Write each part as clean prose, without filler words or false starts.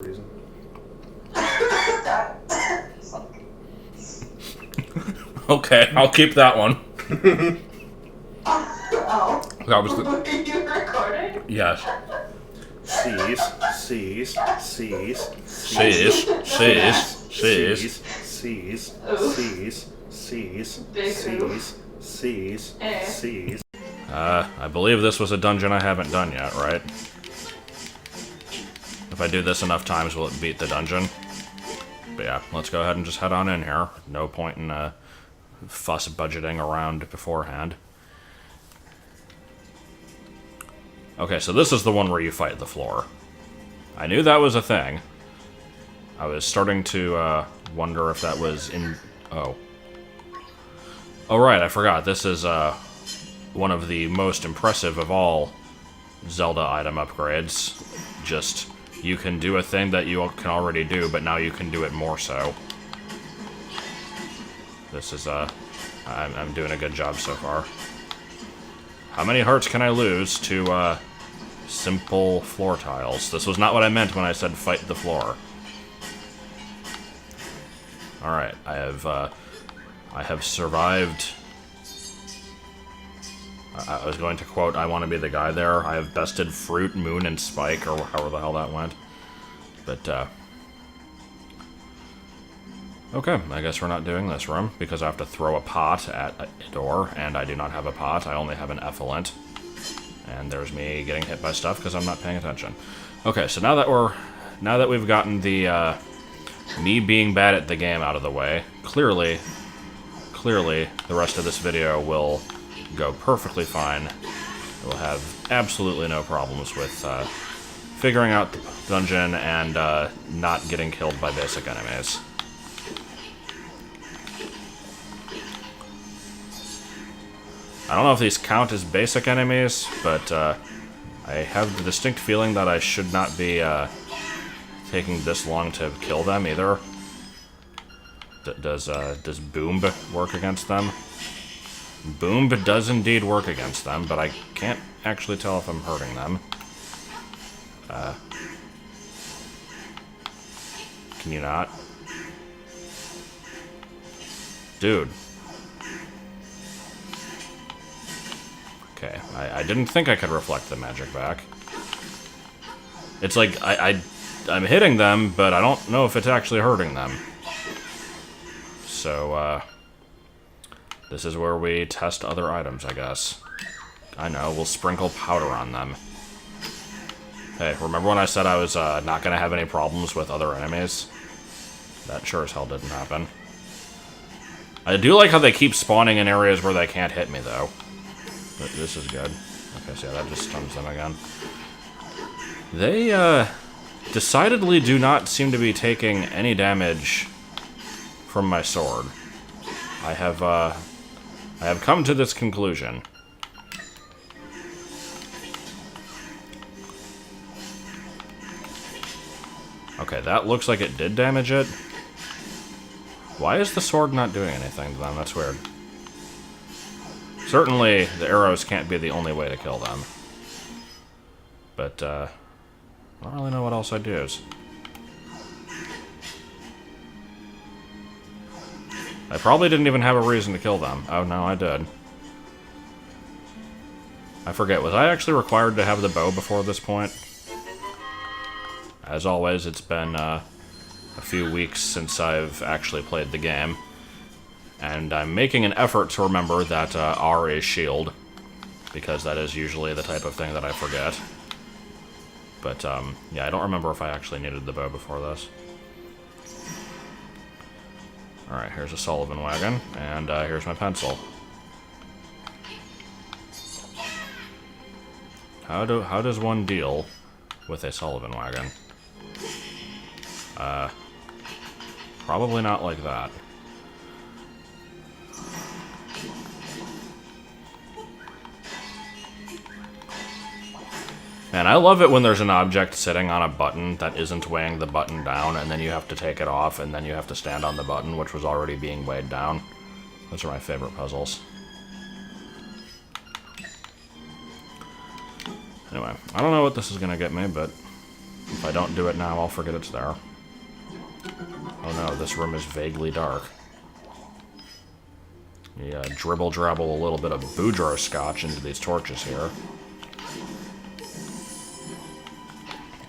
reason. Okay, I'll keep that one. Oh. That was the... Were you recording? Yes. C's. Sheesh. Big C's. I believe this was a dungeon I haven't done yet, right? If I do this enough times, will it beat the dungeon? But yeah, let's go ahead and just head on in here. No point in fuss budgeting around beforehand. Okay, so this is the one where you fight the floor. I knew that was a thing. I was starting to wonder if that was in... Oh. Oh right, I forgot. This is one of the most impressive of all Zelda item upgrades. Just, you can do a thing that you can already do, but now you can do it more so. This is, I'm doing a good job so far. How many hearts can I lose to, simple floor tiles? This was not what I meant when I said fight the floor. Alright, I have survived. I was going to quote, I want to be the guy there. I have bested Fruit, Moon, and Spike, or however the hell that went. But, okay, I guess we're not doing this room, because I have to throw a pot at a door, and I do not have a pot, I only have an effluent. And there's me getting hit by stuff because I'm not paying attention. Okay, so now that we've gotten the, me being bad at the game out of the way, clearly, the rest of this video will go perfectly fine. We'll have absolutely no problems with figuring out the dungeon and not getting killed by basic enemies. I don't know if these count as basic enemies, but I have the distinct feeling that I should not be taking this long to kill them either. Does Boom work against them? Boom does indeed work against them, but I can't actually tell if I'm hurting them. Can you not? Dude. Okay, I didn't think I could reflect the magic back. It's like, I'm hitting them, but I don't know if it's actually hurting them. So, this is where we test other items, I guess. I know, we'll sprinkle powder on them. Hey, remember when I said I was not going to have any problems with other enemies? That sure as hell didn't happen. I do like how they keep spawning in areas where they can't hit me, though. But this is good. Okay, so yeah, that just stuns them again. They, decidedly do not seem to be taking any damage from my sword. I have come to this conclusion. Okay, that looks like it did damage it. Why is the sword not doing anything to them? That's weird. Certainly, the arrows can't be the only way to kill them. But, I don't really know what else I'd use. I probably didn't even have a reason to kill them. Oh, no, I did. I forget, was I actually required to have the bow before this point? As always, it's been, a few weeks since I've actually played the game. And I'm making an effort to remember that R is shield, because that is usually the type of thing that I forget. But, yeah, I don't remember if I actually needed the bow before this. Alright, here's a Sullivan wagon, and here's my pencil. How does one deal with a Sullivan wagon? Probably not like that. And I love it when there's an object sitting on a button that isn't weighing the button down, and then you have to take it off, and then you have to stand on the button, which was already being weighed down. Those are my favorite puzzles. Anyway, I don't know what this is gonna get me, but If I don't do it now, I'll forget it's there. Oh no, this room is vaguely dark. Yeah, dribble-drabble a little bit of Boudreaux scotch into these torches here.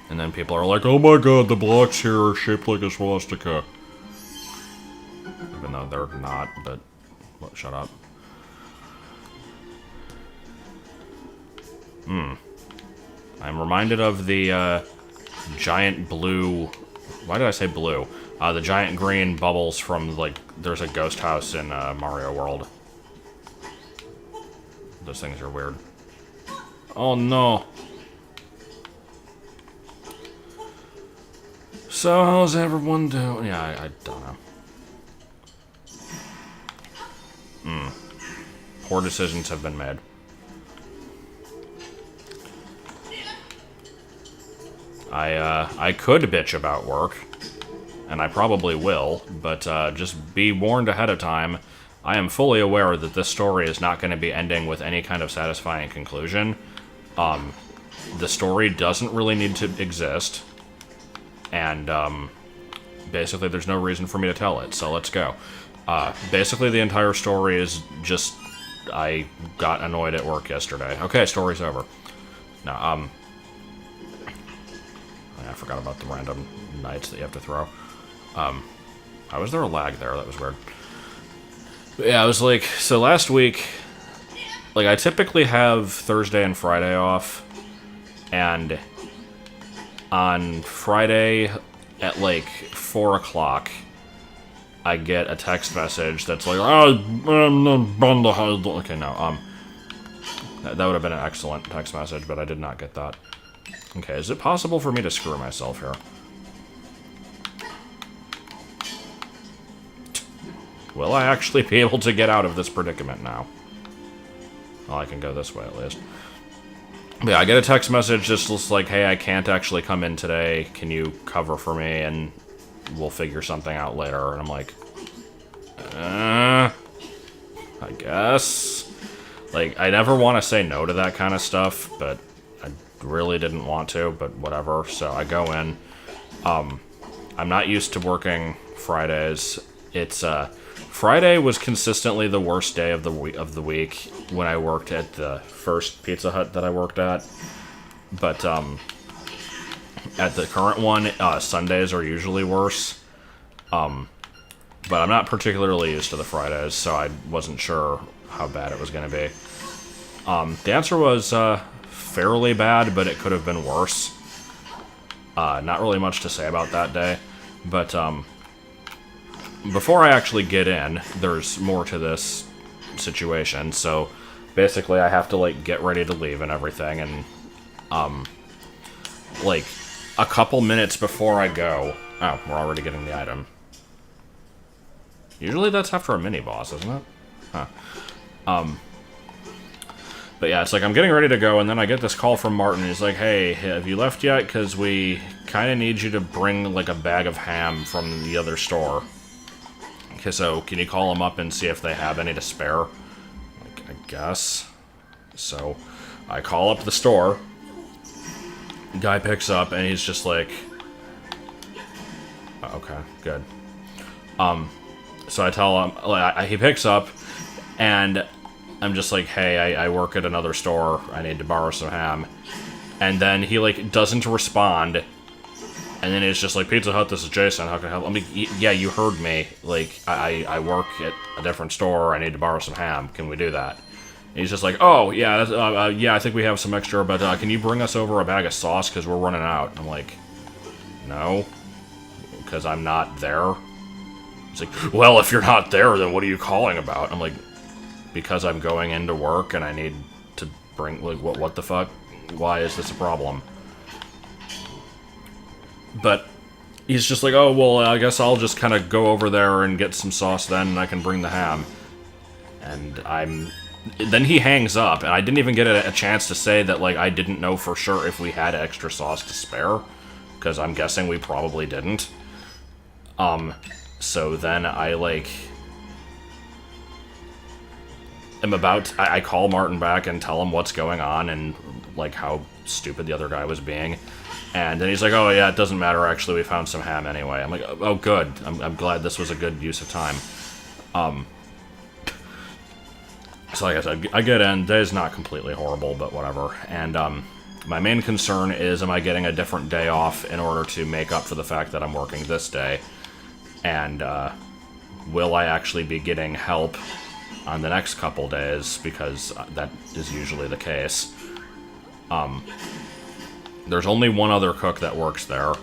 And then people are like, oh my god, the blocks here are shaped like a swastika. Even though they're not, but... Well, shut up. I'm reminded of the, giant blue... Why did I say blue? The giant green bubbles from, like, there's a ghost house in, Mario World. Those things are weird. Oh no. So, how's everyone doing? Yeah, I don't know. Poor decisions have been made. I could bitch about work, and I probably will, but just be warned ahead of time. I am fully aware that this story is not going to be ending with any kind of satisfying conclusion. The story doesn't really need to exist, and basically there's no reason for me to tell it, so let's go. Basically the entire story is just I got annoyed at work yesterday. Okay, story's over. Now, I forgot about the random knights that you have to throw. How was there a lag there? That was weird. But yeah, I was like, so last week, like, I typically have Thursday and Friday off, and on Friday at, like, 4 o'clock, I get a text message that's like, okay, no, that would have been an excellent text message, but I did not get that. Okay, is it possible for me to screw myself here? Will I actually be able to get out of this predicament now? Well, I can go this way at least. But yeah, I get a text message just like, hey, I can't actually come in today. Can you cover for me? And we'll figure something out later. And I'm like, I guess. Like, I never want to say no to that kind of stuff, but I really didn't want to, but whatever. So I go in. I'm not used to working Fridays. It's Friday was consistently the worst day of the week when I worked at the first Pizza Hut that I worked at. But at the current one, Sundays are usually worse. But I'm not particularly used to the Fridays, so I wasn't sure how bad it was going to be. The answer was fairly bad, but it could have been worse. Not really much to say about that day, but before I actually get in, there's more to this situation. So basically, I have to like get ready to leave and everything, and like a couple minutes before I go. Oh, we're already getting the item. Usually that's after a mini boss, isn't it? Huh. But yeah, it's like I'm getting ready to go, and then I get this call from Martin. He's like, hey, have you left yet? Because we kind of need you to bring, like, a bag of ham from the other store. Okay, so can you call them up and see if they have any to spare? Like, I guess. So I call up the store. Guy picks up, and he's just like... Okay, good. So I tell him... Like, he picks up, and... I'm just like, hey, I work at another store. I need to borrow some ham. And then he, like, doesn't respond. And then it's just like, Pizza Hut, this is Jason. How can I help? I mean, yeah, you heard me. Like, I work at a different store. I need to borrow some ham. Can we do that? And he's just like, oh, yeah, that's, yeah, I think we have some extra, but can you bring us over a bag of sauce? Because we're running out. And I'm like, no. Because I'm not there. He's like, well, if you're not there, then what are you calling about? I'm like... Because I'm going into work and I need to bring, like, what the fuck? Why is this a problem? But he's just like, oh, well, I guess I'll just kind of go over there and get some sauce then, and I can bring the ham. And then he hangs up, and I didn't even get a chance to say that, like, I didn't know for sure if we had extra sauce to spare, because I'm guessing we probably didn't. So then I, like... I call Martin back and tell him what's going on and, like, how stupid the other guy was being. And then he's like, oh, yeah, it doesn't matter, actually, we found some ham anyway. I'm like, oh, good. I'm glad this was a good use of time. So like I said, I get in. Day's not completely horrible, but whatever. And my main concern is, am I getting a different day off in order to make up for the fact that I'm working this day? And will I actually be getting help on the next couple days? Because that is usually the case. There's only one other cook that works there,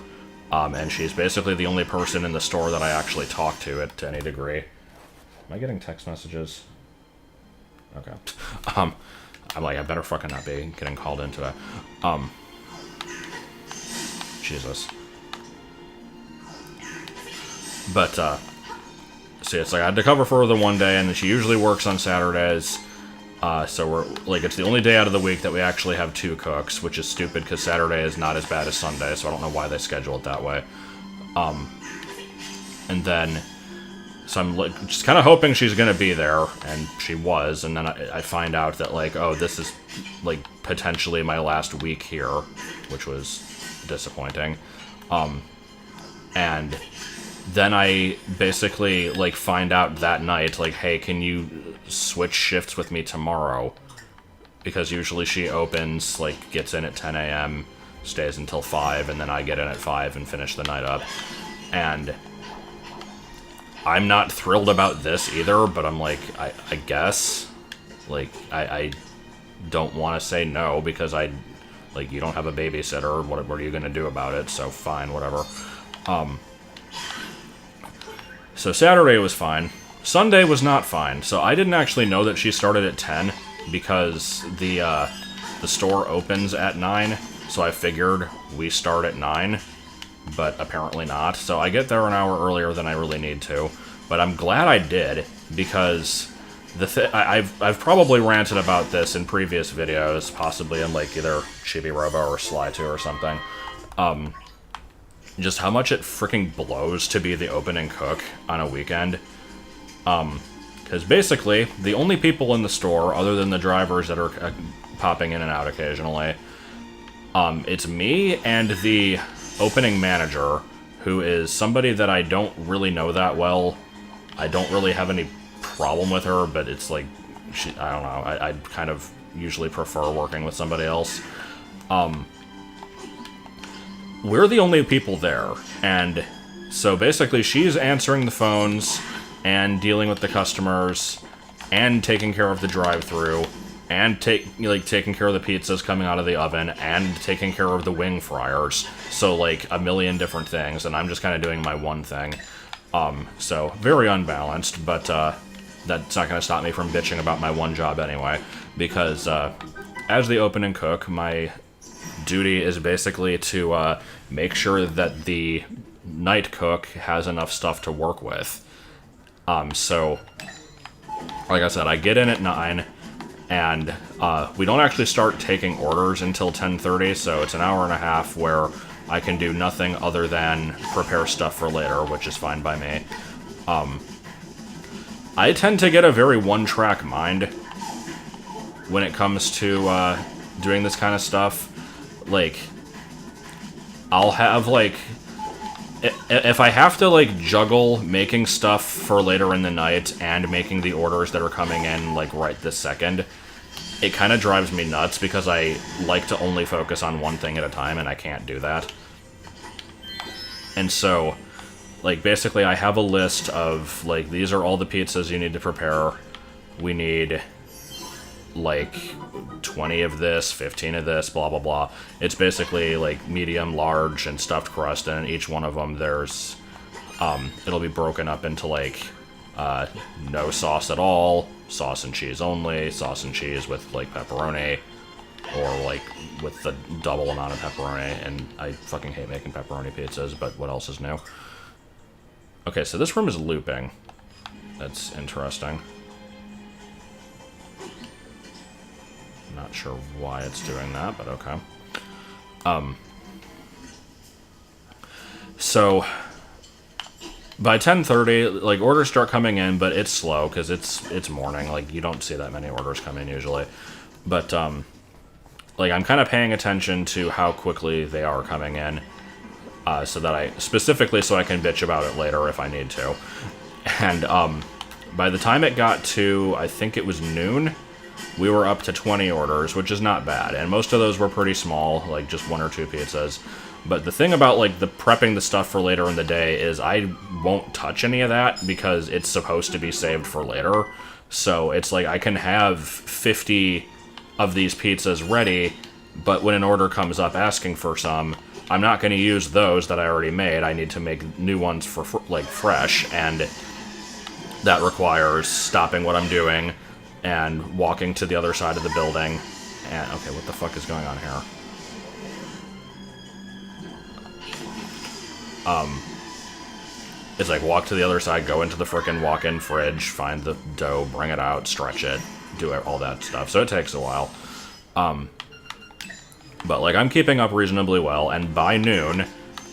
and she's basically the only person in the store that I actually talk to any degree. Am I getting text messages? Okay. I'm like, I better fucking not be getting called into it. Jesus. But, see, it's like I had to cover for her the one day, and she usually works on Saturdays. So we're, like, it's the only day out of the week that we actually have 2 cooks, which is stupid, because Saturday is not as bad as Sunday, so I don't know why they schedule it that way. And then, so I'm, like, just kind of hoping she's gonna be there, and she was, and then I find out that, like, oh, this is, like, potentially my last week here, which was disappointing. And then I basically, like, find out that night, like, hey, can you switch shifts with me tomorrow? Because usually she opens, like, gets in at 10 a.m., stays until 5, and then I get in at 5 and finish the night up. And I'm not thrilled about this either, but I'm like, I guess. Like, I don't want to say no, because like, you don't have a babysitter, what are you gonna do about it? So fine, whatever. So Saturday was fine. Sunday was not fine. So I didn't actually know that she started at 10 because the store opens at 9. So I figured we start at 9, but apparently not. So I get there an hour earlier than I really need to. But I'm glad I did, because I've probably ranted about this in previous videos, possibly in like either Chibi Robo or Sly 2 or something. Just how much it freaking blows to be the opening cook on a weekend. Because basically, the only people in the store, other than the drivers that are popping in and out occasionally, it's me and the opening manager, who is somebody that I don't really know that well. I don't really have any problem with her, but it's like, I don't know, I kind of usually prefer working with somebody else. We're the only people there, and so basically she's answering the phones and dealing with the customers and taking care of the drive-thru and taking care of the pizzas coming out of the oven and taking care of the wing fryers. So like a million different things, and I'm just kind of doing my one thing. So very unbalanced, but that's not going to stop me from bitching about my one job anyway, because as the opening cook, my duty is basically to make sure that the night cook has enough stuff to work with. So, like I said, I get in at 9, and we don't actually start taking orders until 10:30, so it's an hour and a half where I can do nothing other than prepare stuff for later, which is fine by me. I tend to get a very one-track mind when it comes to doing this kind of stuff. Like, I'll have, like, if I have to, like, juggle making stuff for later in the night and making the orders that are coming in, like, right this second, it kind of drives me nuts, because I like to only focus on one thing at a time, and I can't do that. And so, like, basically I have a list of, like, these are all the pizzas you need to prepare. We need, like, 20 of this, 15 of this, blah, blah, blah. It's basically, like, medium, large, and stuffed crust, and in each one of them there's, it'll be broken up into, like, no sauce at all, sauce and cheese only, sauce and cheese with, like, pepperoni, or, like, with the double amount of pepperoni, and I fucking hate making pepperoni pizzas, but what else is new? Okay, so this room is looping. That's interesting. Not sure why it's doing that, but okay. So by 10:30, like, orders start coming in, but it's slow because it's morning. Like, you don't see that many orders come in usually. But like, I'm kind of paying attention to how quickly they are coming in, so that specifically so I can bitch about it later if I need to. And, by the time it got to, I think it was noon, we were up to 20 orders, which is not bad. And most of those were pretty small, like just 1 or 2 pizzas. But the thing about, like, the prepping the stuff for later in the day is I won't touch any of that because it's supposed to be saved for later. So it's like I can have 50 of these pizzas ready, but when an order comes up asking for some, I'm not going to use those that I already made. I need to make new ones for like, fresh, and that requires stopping what I'm doing and walking to the other side of the building. And, okay, what the fuck is going on here? It's like walk to the other side, go into the frickin' walk-in fridge, find the dough, bring it out, stretch it, do all that stuff. So it takes a while. But, like, I'm keeping up reasonably well, and by noon,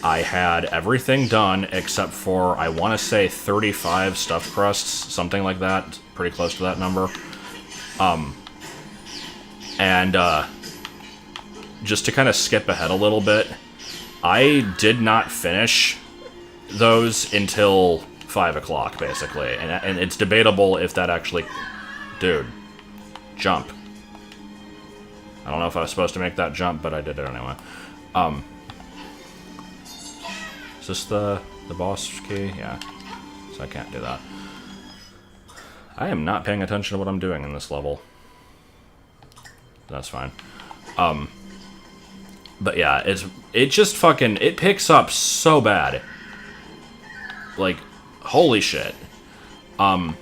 I had everything done except for, I want to say, 35 stuffed crusts, something like that, pretty close to that number. Just to kind of skip ahead a little bit, I did not finish those until 5 o'clock, basically. And it's debatable if that actually... Dude. Jump. I don't know if I was supposed to make that jump, but I did it anyway. Is this the boss key? Yeah. So I can't do that. I am not paying attention to what I'm doing in this level. That's fine. But yeah, it just fucking... It picks up so bad. Like, holy shit. I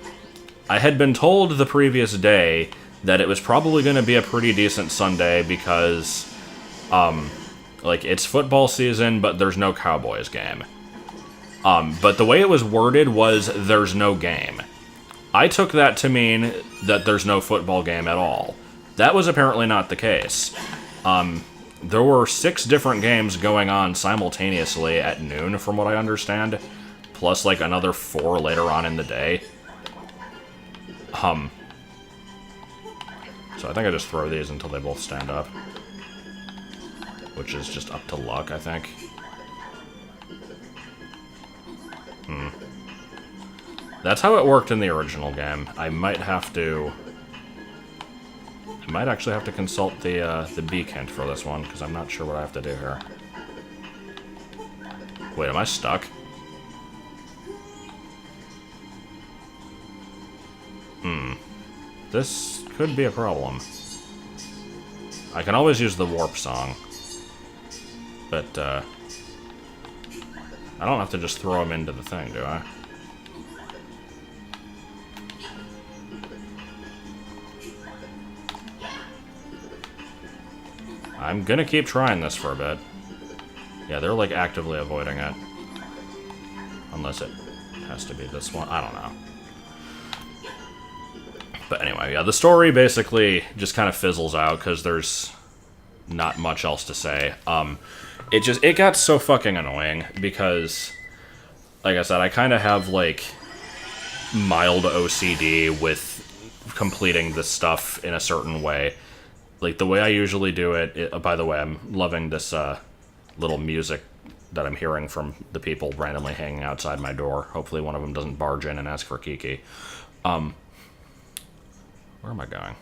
had been told the previous day that it was probably going to be a pretty decent Sunday because, like, it's football season, but there's no Cowboys game. But the way it was worded was, there's no game. I took that to mean that there's no football game at all. That was apparently not the case. There were 6 different games going on simultaneously at noon, from what I understand, plus, like, another 4 later on in the day. So I think I just throw these until they both stand up. Which is just up to luck, I think. That's how it worked in the original game. I might actually have to consult the beak hint for this one, because I'm not sure what I have to do here. Wait, am I stuck? This could be a problem. I can always use the warp song. But, I don't have to just throw him into the thing, do I? I'm gonna keep trying this for a bit. Yeah, they're, like, actively avoiding it. Unless it has to be this one. I don't know. But anyway, yeah, the story basically just kind of fizzles out because there's not much else to say. It got so fucking annoying because, like I said, I kind of have, like, mild OCD with completing this stuff in a certain way. Like, the way I usually do it, by the way, I'm loving this little music that I'm hearing from the people randomly hanging outside my door. Hopefully one of them doesn't barge in and ask for Kiki. Where am I going? I'm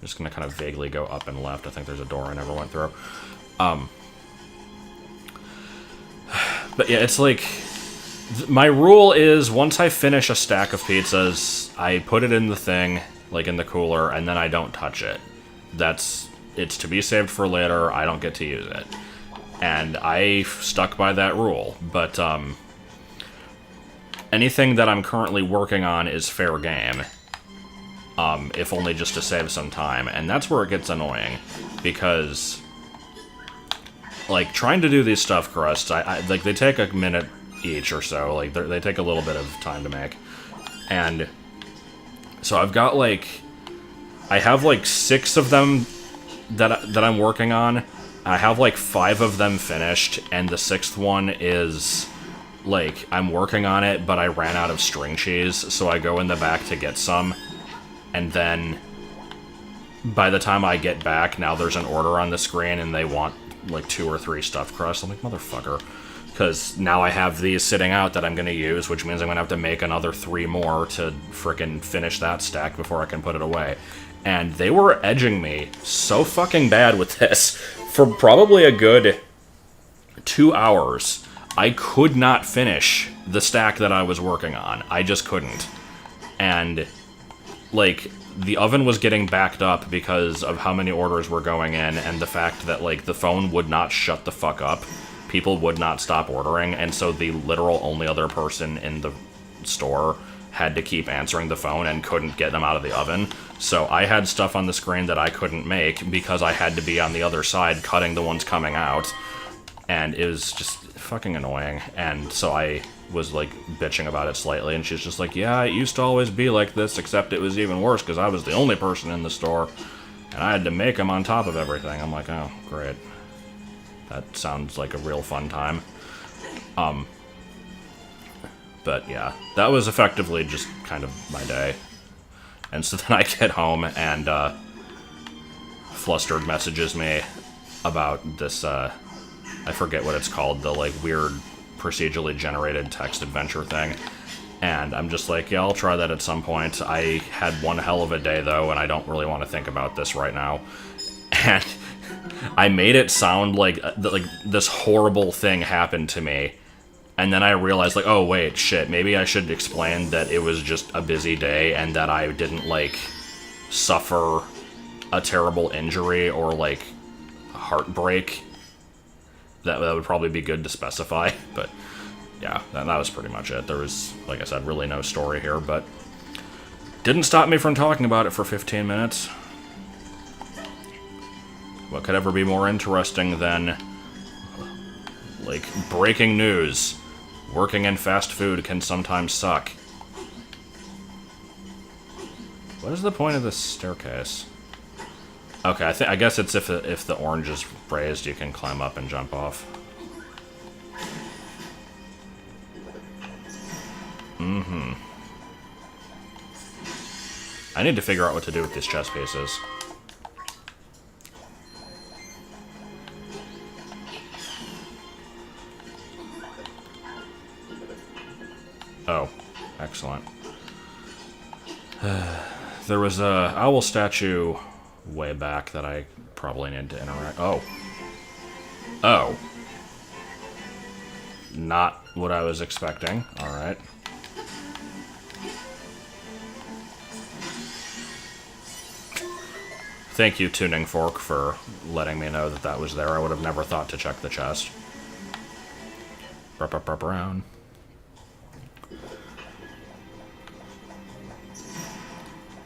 just gonna kind of vaguely go up and left. I think there's a door I never went through. But yeah, it's like... My rule is, once I finish a stack of pizzas, I put it in the thing, like in the cooler, and then I don't touch it. It's to be saved for later, I don't get to use it. And I stuck by that rule, but, anything that I'm currently working on is fair game. If only just to save some time. And that's where it gets annoying, because, like, trying to do these stuffed crusts, like, they take a minute each or so. Like, they take a little bit of time to make. And so I've got, like, I have, like, 6 of them that I'm working on. I have, like, 5 of them finished, and the 6th one is, like, I'm working on it, but I ran out of string cheese, so I go in the back to get some. And then by the time I get back, now there's an order on the screen and they want like 2 or 3 stuffed crusts. I'm like, motherfucker. Because now I have these sitting out that I'm going to use, which means I'm going to have to make another 3 more to frickin' finish that stack before I can put it away. And they were edging me so fucking bad with this. For probably a good 2 hours, I could not finish the stack that I was working on. I just couldn't. And, like, the oven was getting backed up because of how many orders were going in, and the fact that, like, the phone would not shut the fuck up. People would not stop ordering, and so the literal only other person in the store had to keep answering the phone and couldn't get them out of the oven. So I had stuff on the screen that I couldn't make because I had to be on the other side cutting the ones coming out. And it was just fucking annoying. And so I was like bitching about it slightly, and she's just like, yeah, it used to always be like this, except it was even worse because I was the only person in the store and I had to make them on top of everything. I'm like, oh, great. That sounds like a real fun time. But yeah, that was effectively just kind of my day. And so then I get home and Flustered messages me about this, I forget what it's called, the like weird procedurally generated text adventure thing. And I'm just like, yeah, I'll try that at some point. I had one hell of a day though, and I don't really want to think about this right now. And I made it sound like this horrible thing happened to me, and then I realized, like, oh wait, shit, maybe I should explain that it was just a busy day and that I didn't, like, suffer a terrible injury or, like, heartbreak. That would probably be good to specify, but yeah, that was pretty much it. There was, like I said, really no story here, but didn't stop me from talking about it for 15 minutes. What could ever be more interesting than, like, breaking news? Working in fast food can sometimes suck. What is the point of this staircase? Okay, I guess it's if the orange is raised, you can climb up and jump off. Mm-hmm. I need to figure out what to do with these chess pieces. Oh, excellent. There was a owl statue way back that I probably need to interact. Oh. Oh. Not what I was expecting. Alright. Thank you, Tuning Fork, for letting me know that that was there. I would have never thought to check the chest. Brown.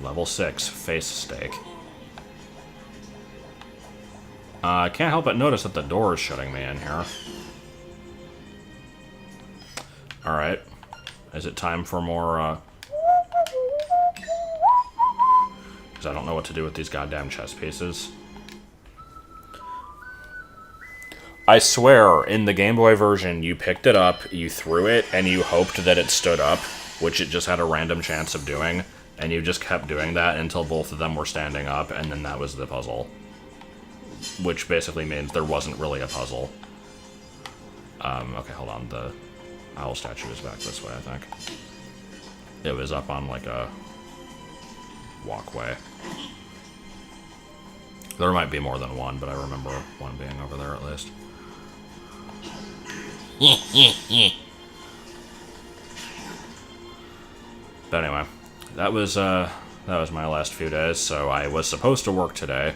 Level 6, face steak. I can't help but notice that the door is shutting me in here. Alright. Is it time for more, because I don't know what to do with these goddamn chess pieces. I swear, in the Game Boy version, you picked it up, you threw it, and you hoped that it stood up, which it just had a random chance of doing. And you just kept doing that until both of them were standing up, and then that was the puzzle. Which basically means there wasn't really a puzzle. Okay, hold on. The owl statue is back this way, I think. It was up on, like, a walkway. There might be more than one, but I remember one being over there at least. But anyway. That was my last few days, so I was supposed to work today,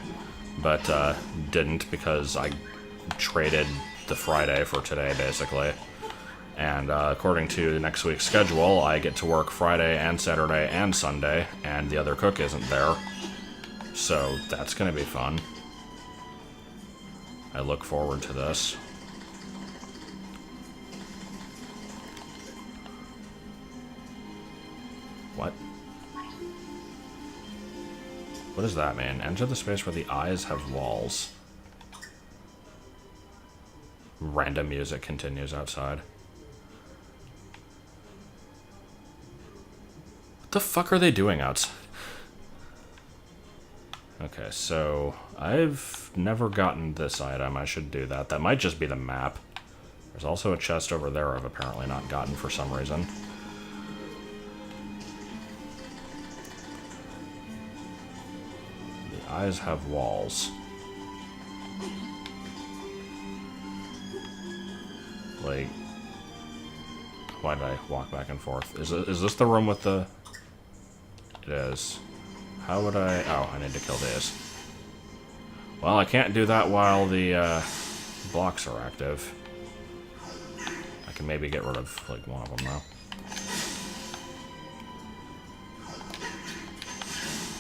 but didn't because I traded the Friday for today, basically. And according to next week's schedule, I get to work Friday and Saturday and Sunday, and the other cook isn't there. So that's going to be fun. I look forward to this. What? What does that mean? Enter the space where the eyes have walls. Random music continues outside. What the fuck are they doing outside? Okay, so I've never gotten this item. I should do that. That might just be the map. There's also a chest over there I've apparently not gotten for some reason. The eyes have walls. Like, why did I walk back and forth? Is this the room with the... It is. How would I... Oh, I need to kill these. Well, I can't do that while the blocks are active. I can maybe get rid of, like, one of them, though.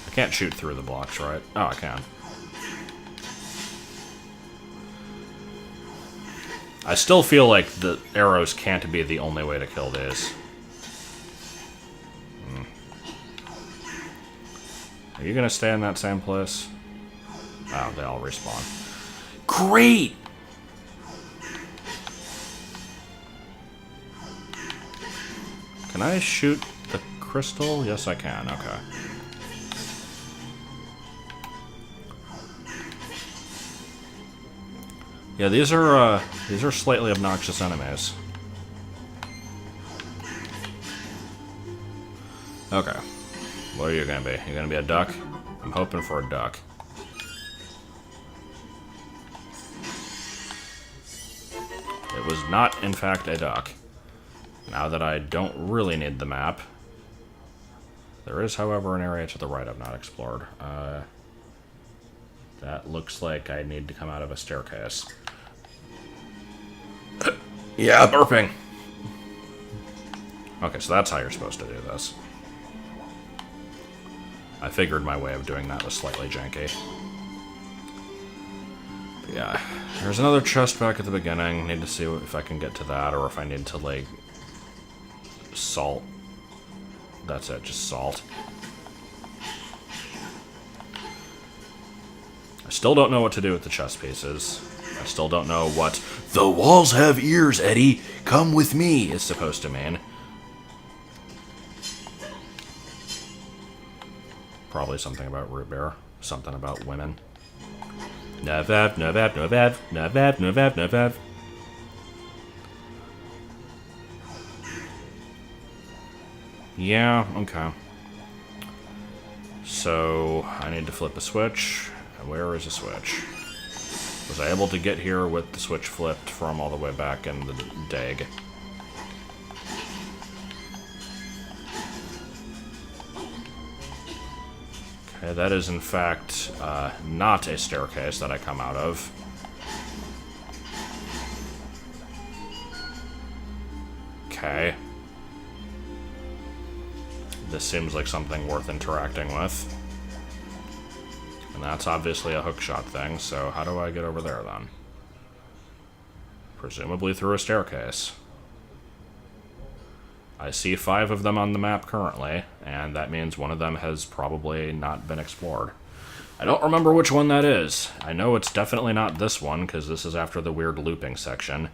I can't shoot through the blocks, right? Oh, I can. I still feel like the arrows can't be the only way to kill these. Are you gonna stay in that same place? Oh, they all respawn. Great! Can I shoot the crystal? Yes, I can. Okay. Yeah, these are slightly obnoxious enemies. Okay. What are you gonna be? You gonna be a duck? I'm hoping for a duck. It was not, in fact, a duck. Now that I don't really need the map. There is, however, an area to the right I've not explored. That looks like I need to come out of a staircase. Yeah, burping! Okay, so that's how you're supposed to do this. I figured my way of doing that was slightly janky. But yeah, there's another chest back at the beginning. Need to see if I can get to that, or if I need to, like, salt. That's it, just salt. I still don't know what to do with the chest pieces. I still don't know what "the walls have ears, Eddie, come with me" is supposed to mean. Probably something about root beer. Something about women. Navav, Navav, Navav, Navav, Navav, Navav. Yeah, okay. So, I need to flip a switch. Where is a switch? Was I able to get here with the switch flipped from all the way back in the dig? Okay, that is in fact not a staircase that I come out of. Okay. This seems like something worth interacting with. And that's obviously a hookshot thing, so how do I get over there then? Presumably through a staircase. I see 5 of them on the map currently, and that means one of them has probably not been explored. I don't remember which one that is. I know it's definitely not this one, because this is after the weird looping section.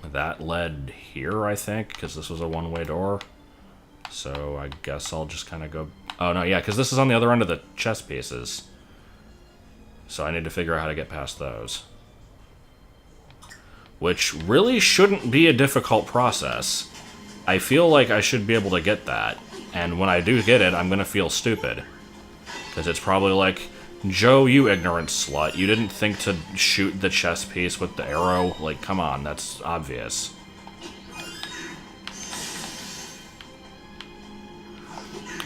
That led here, I think, because this was a one-way door. So I guess I'll just kind of go... Oh, no, yeah, because this is on the other end of the chest pieces. So I need to figure out how to get past those. Which really shouldn't be a difficult process. I feel like I should be able to get that. And when I do get it, I'm going to feel stupid. Because it's probably like, Joe, you ignorant slut, you didn't think to shoot the chest piece with the arrow? Like, come on, that's obvious.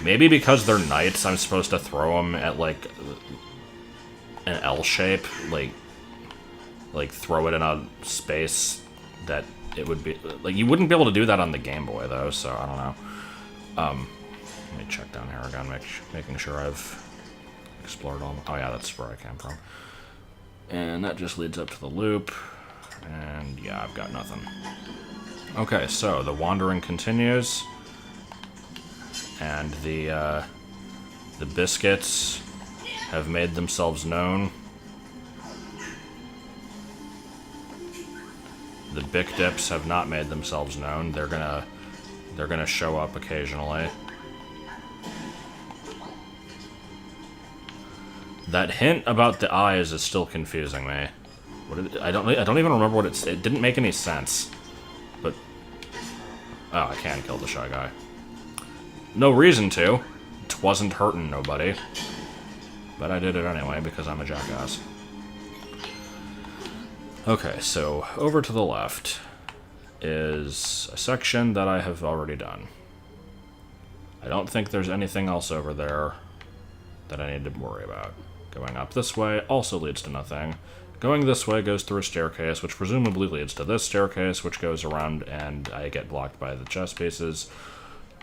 Maybe because they're knights, I'm supposed to throw them at, like, an L shape. Like, throw it in a space that it would be... Like, you wouldn't be able to do that on the Game Boy, though, so I don't know. Let me check down here again, making sure I've explored all... Oh, yeah, that's where I came from. And that just leads up to the loop. And, yeah, I've got nothing. Okay, so the wandering continues. And the biscuits have made themselves known. The Bic Dips have not made themselves known. They're gonna show up occasionally. That hint about the eyes is still confusing me. I don't even remember what it didn't make any sense. But oh, I can kill the shy guy. No reason to. It wasn't hurting nobody. But I did it anyway because I'm a jackass. Okay, so over to the left is a section that I have already done. I don't think there's anything else over there that I need to worry about. Going up this way also leads to nothing. Going this way goes through a staircase, which presumably leads to this staircase, which goes around and I get blocked by the chess pieces.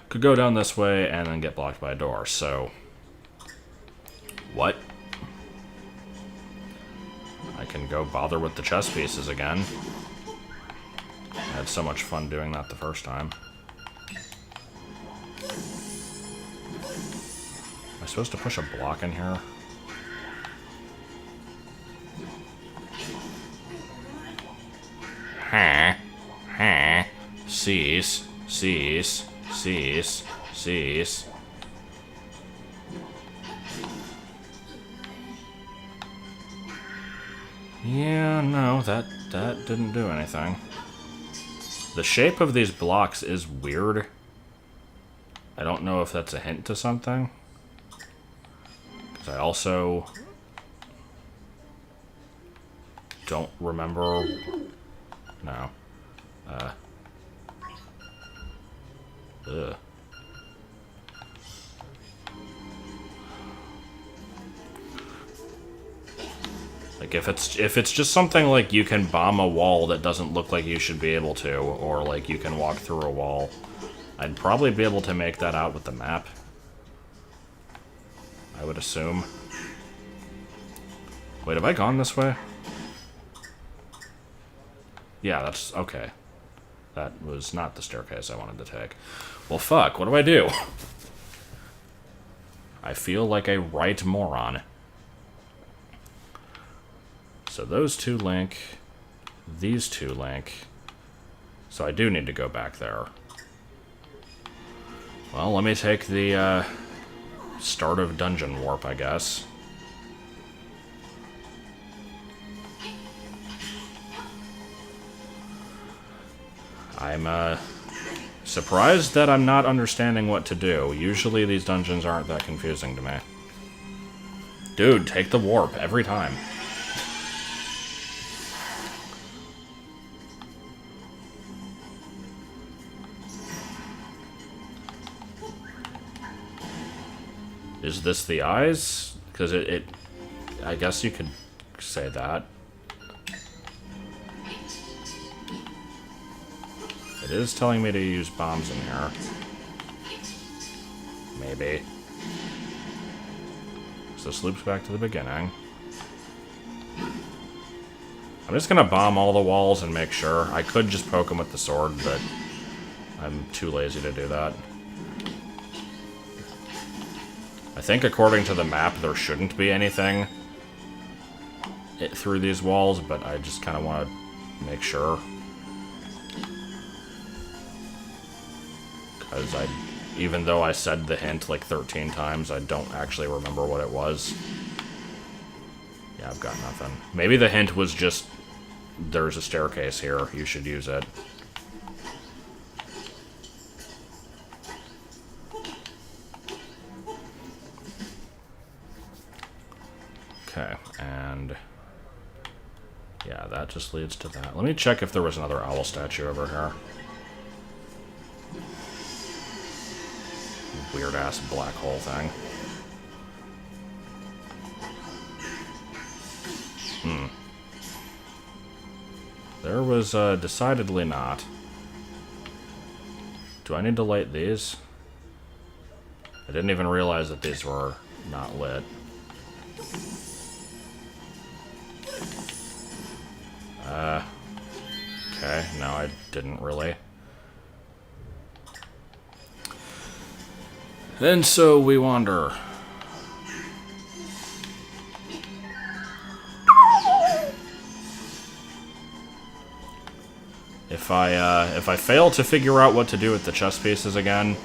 Could go down this way and then get blocked by a door, so... What? I can go bother with the chess pieces again. I had so much fun doing that the first time. Am I supposed to push a block in here? Cease. Yeah, no, that didn't do anything. The shape of these blocks is weird. I don't know if that's a hint to something. Because I also don't remember... No. Ugh. Like, if it's just something like you can bomb a wall that doesn't look like you should be able to, or like you can walk through a wall, I'd probably be able to make that out with the map. I would assume. Wait, have I gone this way? Yeah, that's... okay. That was not the staircase I wanted to take. Well, fuck, what do I do? I feel like a right moron. So those two link. These two link. So I do need to go back there. Well, let me take the start of dungeon warp, I guess. I'm surprised that I'm not understanding what to do. Usually these dungeons aren't that confusing to me. Dude, take the warp every time. Is this the eyes? Because I guess you could say that. It is telling me to use bombs in here. Maybe. So this loops back to the beginning. I'm just gonna bomb all the walls and make sure. I could just poke them with the sword, but I'm too lazy to do that. I think according to the map there shouldn't be anything through these walls, but I just kind of want to make sure. Because even though I said the hint like 13 times, I don't actually remember what it was. Yeah, I've got nothing. Maybe the hint was just, there's a staircase here, you should use it. Okay, and yeah, that just leads to that. Let me check if there was another owl statue over here. Weird-ass black hole thing. There was decidedly not. Do I need to light these? I didn't even realize that these were not lit. Okay, no, I didn't really. And so we wander. If I fail to figure out what to do with the chess pieces again,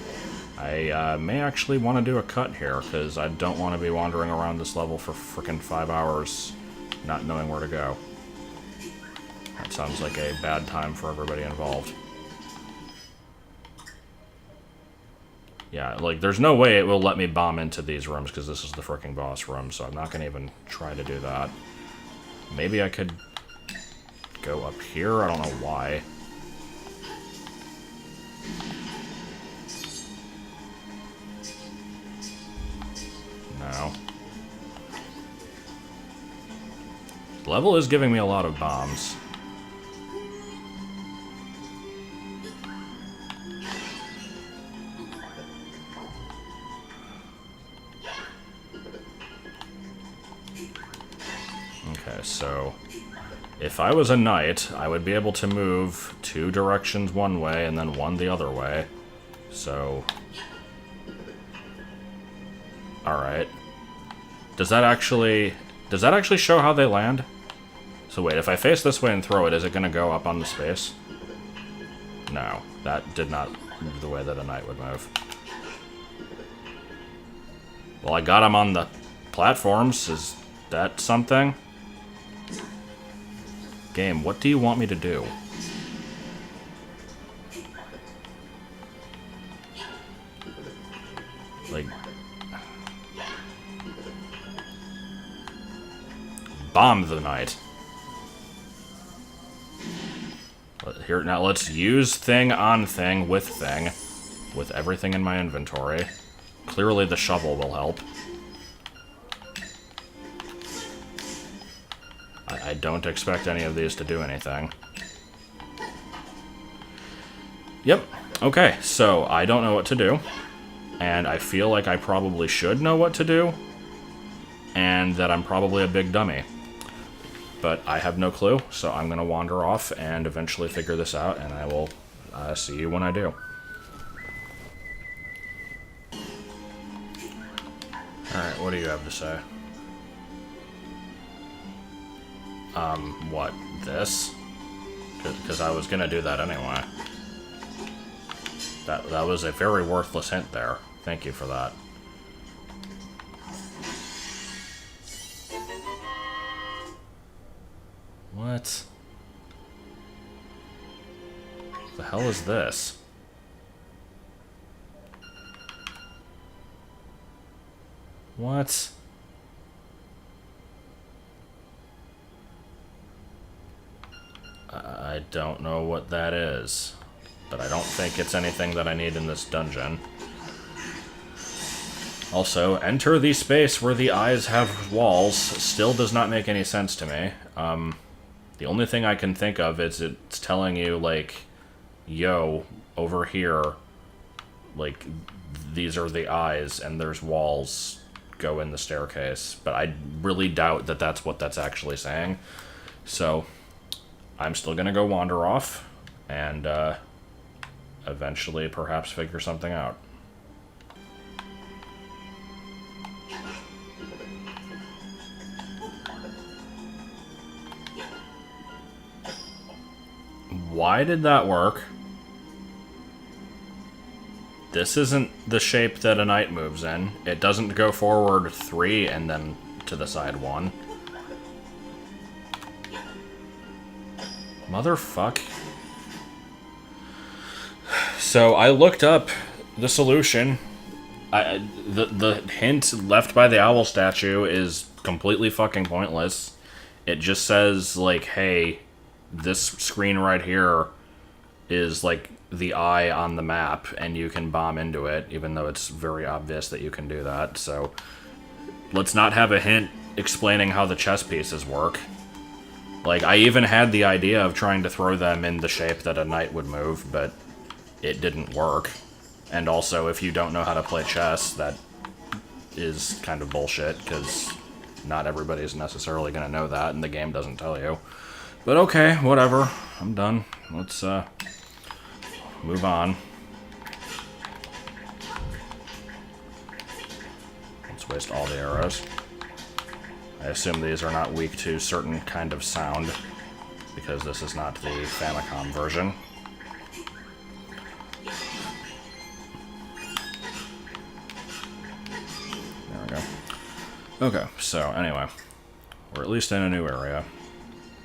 I may actually want to do a cut here, because I don't want to be wandering around this level for frickin' 5 hours not knowing where to go. That sounds like a bad time for everybody involved. Yeah, like, there's no way it will let me bomb into these rooms, because this is the frickin' boss room, so I'm not going to even try to do that. Maybe I could go up here? I don't know why. No. The level is giving me a lot of bombs. Okay, so if I was a knight, I would be able to move 2 directions one way and then 1 the other way. So... Alright. Does that actually show how they land? So wait, if I face this way and throw it, is it going to go up on the space? No, that did not move the way that a knight would move. Well, I got him on the platforms. Is that something? Game, what do you want me to do? Like... Bomb the knight. Here, now let's use thing on thing with thing. With everything in my inventory. Clearly the shovel will help. I don't expect any of these to do anything. Yep. Okay, so I don't know what to do. And I feel like I probably should know what to do. And that I'm probably a big dummy. But I have no clue, so I'm going to wander off and eventually figure this out, and I will see you when I do. Alright, what do you have to say? What? This? Because I was going to do that anyway. That was a very worthless hint there. Thank you for that. What? The hell is this? What? I don't know what that is, but I don't think it's anything that I need in this dungeon. Also, enter the space where the eyes have walls still does not make any sense to me. The only thing I can think of is it's telling you, like, yo, over here, like, these are the eyes, and there's walls, go in the staircase. But I really doubt that that's what that's actually saying. So, I'm still gonna go wander off, and, eventually perhaps figure something out. Why did that work? This isn't the shape that a knight moves in. It doesn't go forward 3 and then to the side 1. Motherfuck. So I looked up the solution. The hint left by the owl statue is completely fucking pointless. It just says, like, hey, this screen right here is, like, the eye on the map, and you can bomb into it, even though it's very obvious that you can do that, so let's not have a hint explaining how the chess pieces work. Like, I even had the idea of trying to throw them in the shape that a knight would move, but it didn't work. And also, if you don't know how to play chess, that is kind of bullshit, because not everybody's necessarily going to know that, and the game doesn't tell you. But okay, whatever. I'm done. Let's, move on. Let's waste all the arrows. I assume these are not weak to certain kind of sound, because this is not the Famicom version. Okay, so anyway, we're at least in a new area.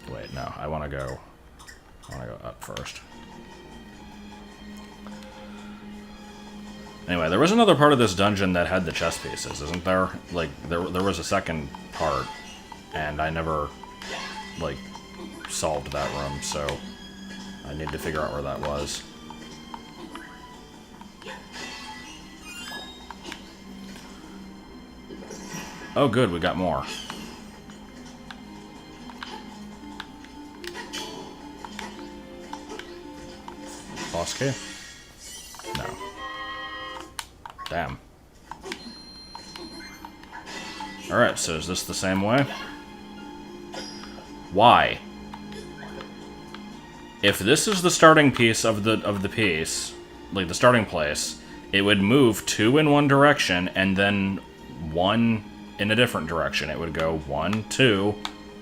Wait, no, I want to go up first. Anyway, there was another part of this dungeon that had the chess pieces, isn't there? Like, there was a second part, and I never, like, solved that room, so I need to figure out where that was. Oh, good, we got more. Boss key? No. Damn. Alright, so is this the same way? Why? If this is the starting piece of the piece, like the starting place, it would move 2 in one direction and then 1 in a different direction. It would go 1, 2,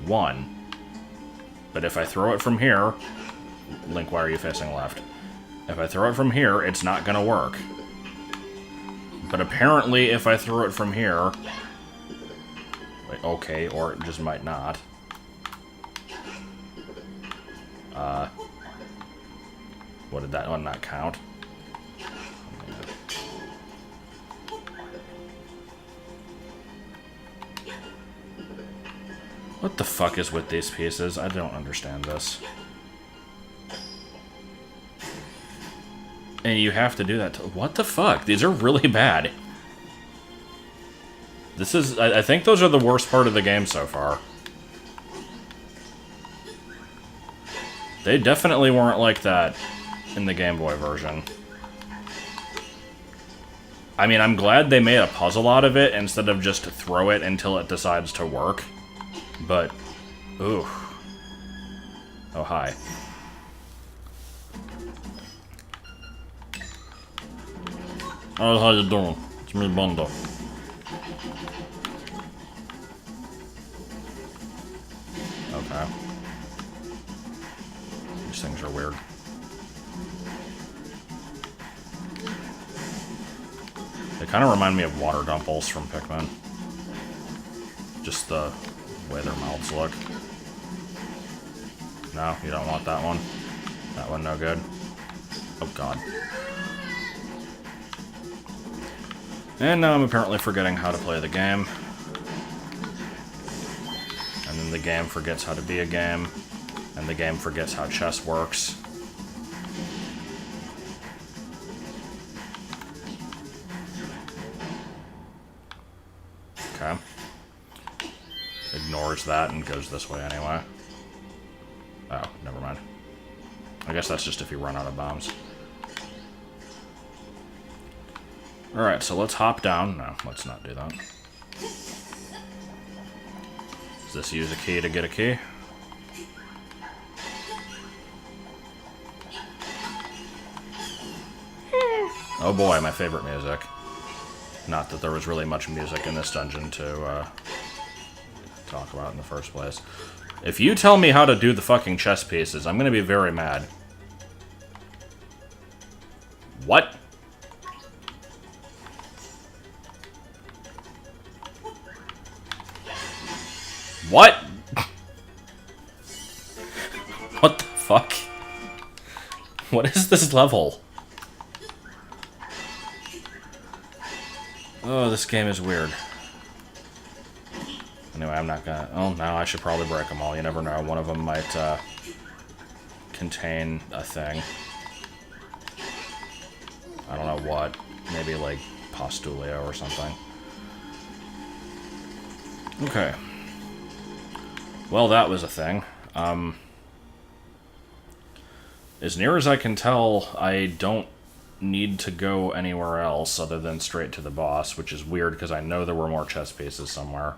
1. But if I throw it from here... Link, why are you facing left? If I throw it from here, it's not gonna work. But apparently, if I throw it from here... Wait, okay, or it just might not. What did that one not count? What the fuck is with these pieces? I don't understand this. And you have to do that to... What the fuck? These are really bad. This is... I think those are the worst part of the game so far. They definitely weren't like that in the Game Boy version. I mean, I'm glad they made a puzzle out of it instead of just throw it until it decides to work. But... Ooh. Oh, hi. Oh, how you doing? It's me, Bondo. Okay. These things are weird. They kind of remind me of water dumples from Pikmin. Just the way their mouths look. No, you don't want that one? That one no good? Oh god. And now I'm apparently forgetting how to play the game. And then the game forgets how to be a game. And the game forgets how chess works. Okay. Ignores that and goes this way anyway. Oh, never mind. I guess that's just if you run out of bombs. Alright, so let's hop down. No, let's not do that. Does this use a key to get a key? Oh boy, my favorite music. Not that there was really much music in this dungeon to talk about in the first place. If you tell me how to do the fucking chess pieces, I'm gonna be very mad. What? What? What the fuck? What is this level? Oh, this game is weird. Anyway, I'm not gonna... Oh, no, I should probably break them all. You never know. One of them might, contain a thing. I don't know what. Maybe, like, Postulio or something. Okay. Well, that was a thing. As near as I can tell, I don't need to go anywhere else other than straight to the boss, which is weird because I know there were more chess pieces somewhere.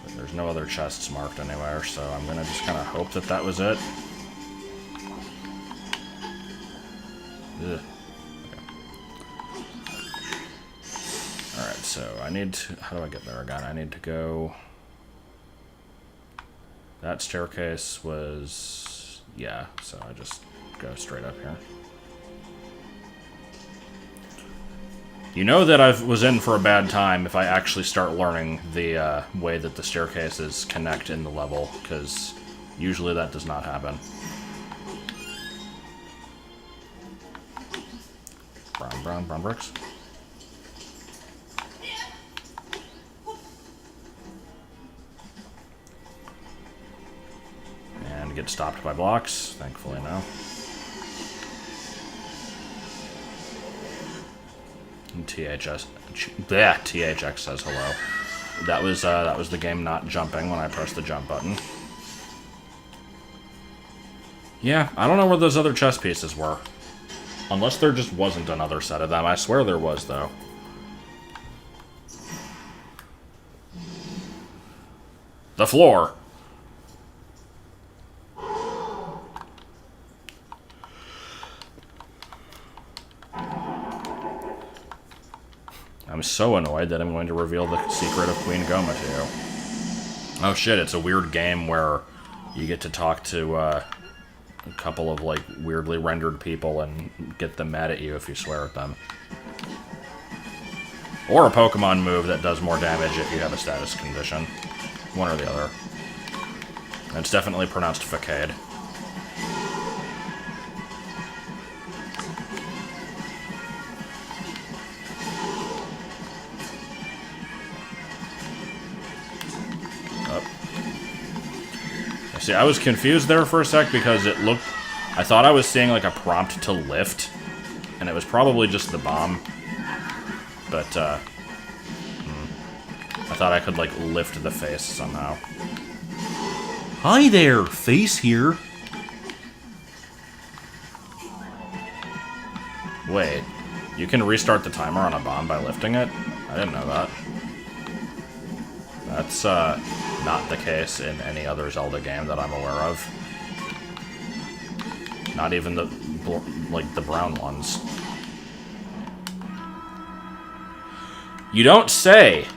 But there's no other chests marked anywhere, so I'm gonna just kind of hope that that was it. Ugh. Alright, so I need to... How do I get there again? I need to go... That staircase was... Yeah, so I just go straight up here. You know that I was in for a bad time if I actually start learning the way that the staircases connect in the level, because usually that does not happen. Brown bricks. And get stopped by blocks, thankfully no. THX says hello. That was the game not jumping when I pressed the jump button. Yeah, I don't know where those other chess pieces were. Unless there just wasn't another set of them. I swear there was, though. The floor! I'm so annoyed that I'm going to reveal the secret of Queen Goma to you. Oh shit, it's a weird game where you get to talk to a couple of, like, weirdly rendered people and get them mad at you if you swear at them. Or a Pokemon move that does more damage if you have a status condition. One or the other. And it's definitely pronounced Facade. See, I was confused there for a sec because it looked... I thought I was seeing, like, a prompt to lift, and it was probably just the bomb. But, I thought I could, like, lift the face somehow. Hi there, face here. Wait, you can restart the timer on a bomb by lifting it? I didn't know that. That's, not the case in any other Zelda game that I'm aware of. Not even the, like, the brown ones. You don't say!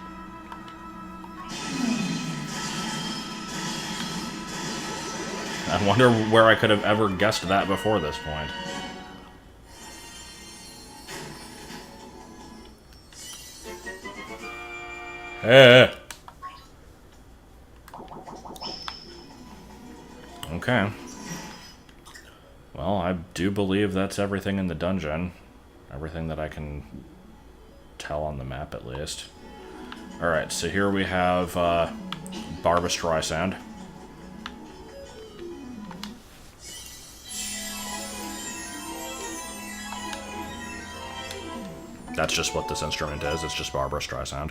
I wonder where I could have ever guessed that before this point. Hey! Okay. Well, I do believe that's everything in the dungeon. Everything that I can tell on the map, at least. Alright, so here we have, Barbara Streisand. That's just what this instrument is, it's just Barbara Streisand.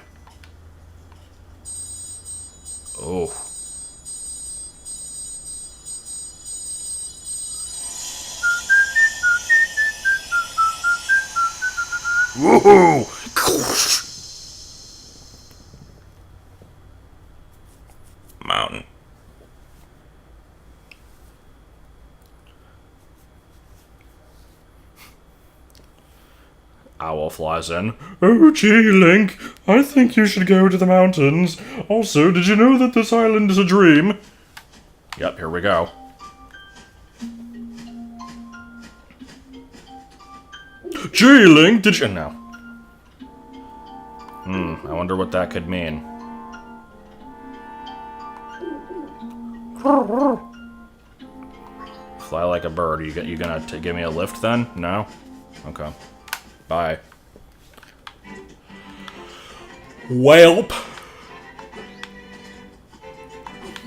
Oh. Woohoo! Mountain. Owl flies in. Oh, gee, Link, I think you should go to the mountains. Also, did you know that this island is a dream? Yep, here we go. Gee, Link, did you... No. I wonder what that could mean. Fly like a bird. You gonna give me a lift then? No? Okay. Bye. Welp.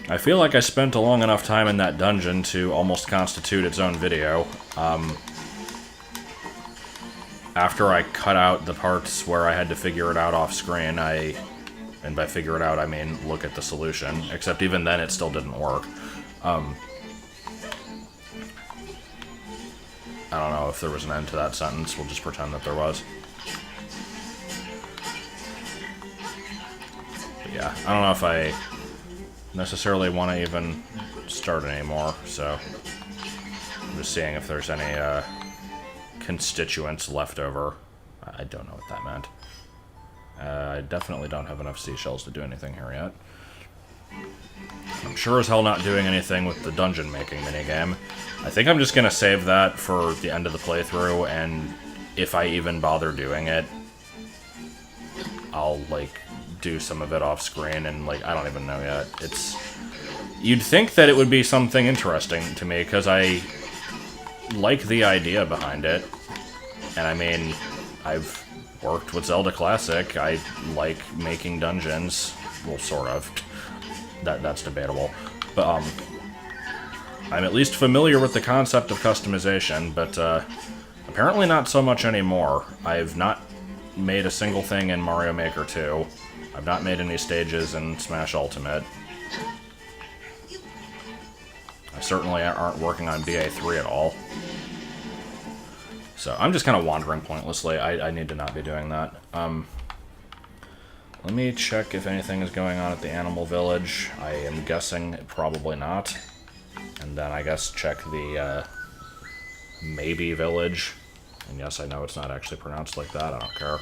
I feel like I spent a long enough time in that dungeon to almost constitute its own video. After I cut out the parts where I had to figure it out off screen, and by figure it out, I mean look at the solution. Except even then, it still didn't work. I don't know if there was an end to that sentence. We'll just pretend that there was. But yeah, I don't know if I necessarily want to even start anymore, so I'm just seeing if there's any constituents left over. I don't know what that meant. I definitely don't have enough seashells to do anything here yet. I'm sure as hell not doing anything with the dungeon making minigame. I think I'm just gonna save that for the end of the playthrough, and if I even bother doing it, I'll, like, do some of it off screen, and, like, I don't even know yet. You'd think that it would be something interesting to me, because I like the idea behind it. And I mean, I've worked with Zelda Classic. I like making dungeons. Well, sort of. That's debatable. But, I'm at least familiar with the concept of customization, but, apparently not so much anymore. I've not made a single thing in Mario Maker 2. I've not made any stages in Smash Ultimate. I certainly aren't working on BA3 at all. So I'm just kind of wandering pointlessly. I need to not be doing that. Let me check if anything is going on at the Animal Village. I am guessing probably not. And then I guess check the Maybe Village. And yes, I know it's not actually pronounced like that. I don't care.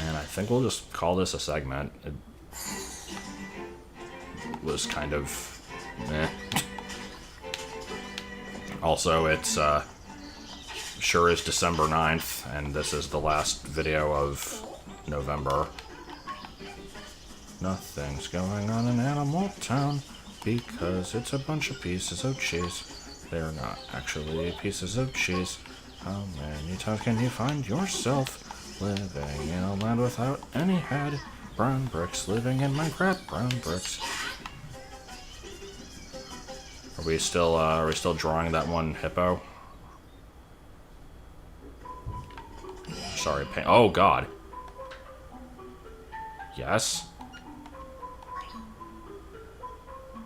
And I think we'll just call this a segment. It was kind of meh. Also, it's sure is December 9th, and this is the last video of November. Nothing's going on in Animal Town because it's a bunch of pieces of cheese. They're not actually pieces of cheese. How many times can you find yourself living in a land without any head? Brown bricks living in Minecraft. Brown bricks. Are we still drawing that one hippo? Sorry, oh god. Yes.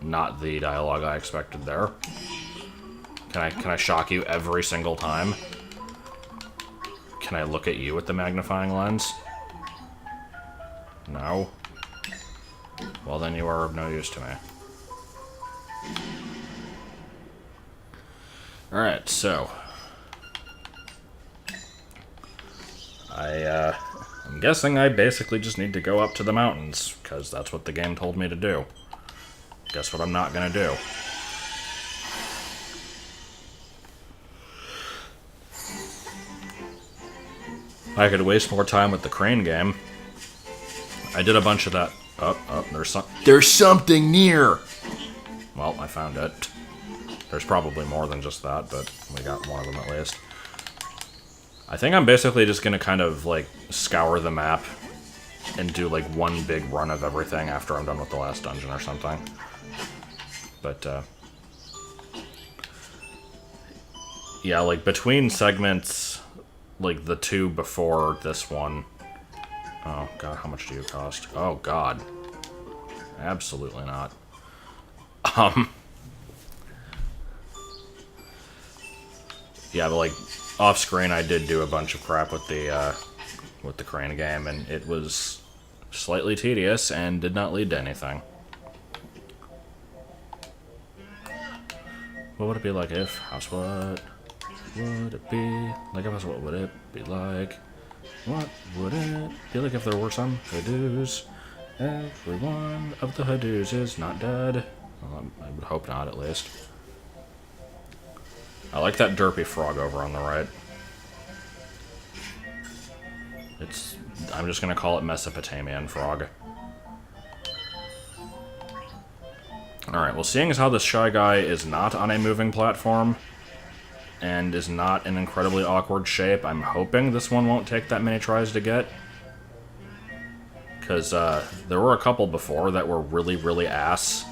Not the dialogue I expected there. Can I shock you every single time? Can I look at you with the magnifying lens? No. Well, then you are of no use to me. Alright, so I'm guessing I basically just need to go up to the mountains, because that's what the game told me to do. Guess what I'm not gonna do. I could waste more time with the crane game. I did a bunch of that. Oh, there's something near! Well, I found it. There's probably more than just that, but we got one of them at least. I think I'm basically just gonna kind of, like, scour the map and do, like, one big run of everything after I'm done with the last dungeon or something. But, yeah, like, between segments, like, the two before this one... Oh, God, how much do you cost? Oh, God. Absolutely not. Yeah, but, like, off-screen I did do a bunch of crap with the crane game, and it was slightly tedious and did not lead to anything. What would it be like if? House what? Would it be like if? What would it be like? What would it be like if there were some hoodoos? Every one of the hoodoos is not dead. Well, I would hope not, at least. I like that derpy frog over on the right. I'm just gonna call it Mesopotamian frog. Alright, well, seeing as how this Shy Guy is not on a moving platform, and is not in incredibly awkward shape, I'm hoping this one won't take that many tries to get. Because, there were a couple before that were really, really ass.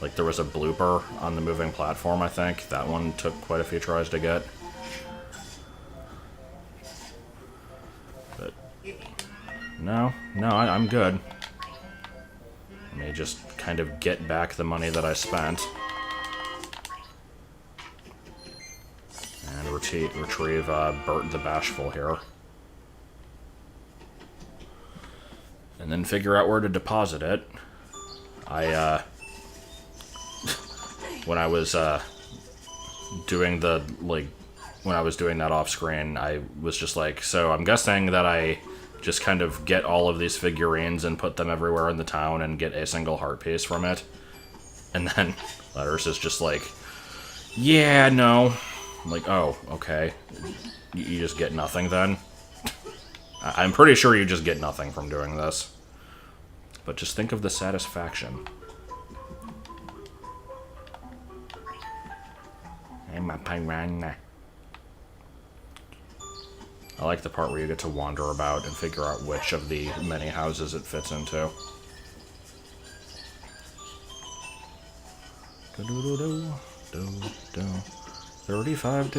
Like, there was a blooper on the moving platform, I think. That one took quite a few tries to get. But, no, I'm good. Let me just kind of get back the money that I spent. And retrieve Bert the Bashful here. And then figure out where to deposit it. When I was doing the, like, when I was doing that off screen, I was just like, so I'm guessing that I just kind of get all of these figurines and put them everywhere in the town and get a single heart piece from it. And then Letters is just like, yeah, no. I'm like, oh, okay. You just get nothing then? I'm pretty sure you just get nothing from doing this. But just think of the satisfaction. I'm a piranha. I like the part where you get to wander about and figure out which of the many houses it fits into. 35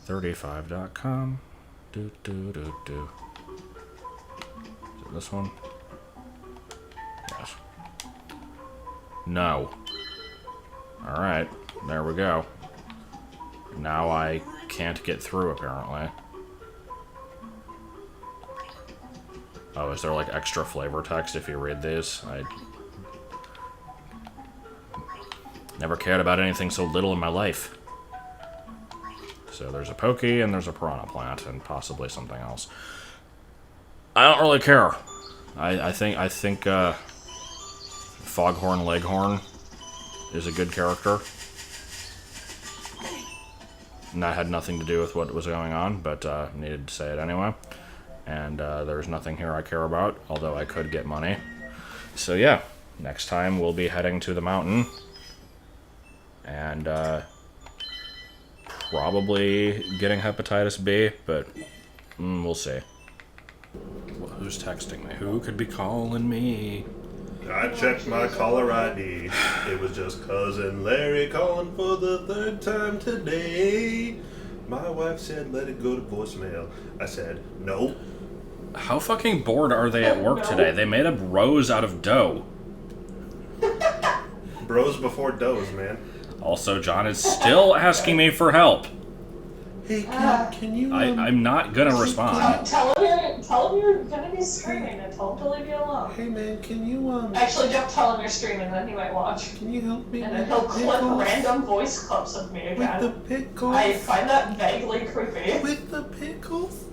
35.com. Is it this one? Yes. No. Alright, there we go. Now I can't get through, apparently. Oh, is there like extra flavor text if you read these? I never cared about anything so little in my life. So there's a Pokey and there's a Piranha Plant and possibly something else. I don't really care. I think Foghorn Leghorn is a good character. And that had nothing to do with what was going on, but needed to say it anyway. And there's nothing here I care about, although I could get money. So yeah, next time we'll be heading to the mountain. And probably getting hepatitis B, but we'll see. Well, who's texting me? Who could be calling me? I checked my caller ID. It was just Cousin Larry calling for the 3rd time today. My wife said let it go to voicemail. I said, no. How fucking bored are they at work today? They made up rows out of dough. Bros before does, man. Also, John is still asking me for help. Hey, can you... I'm not gonna respond. Tell him you're gonna be streaming and tell him to leave you alone. Hey, man, can you, Actually, don't tell him you're streaming, then he might watch. Can you help me And then he'll clip random voice clips of me again. With the pickles? I find that vaguely creepy. With the pickles?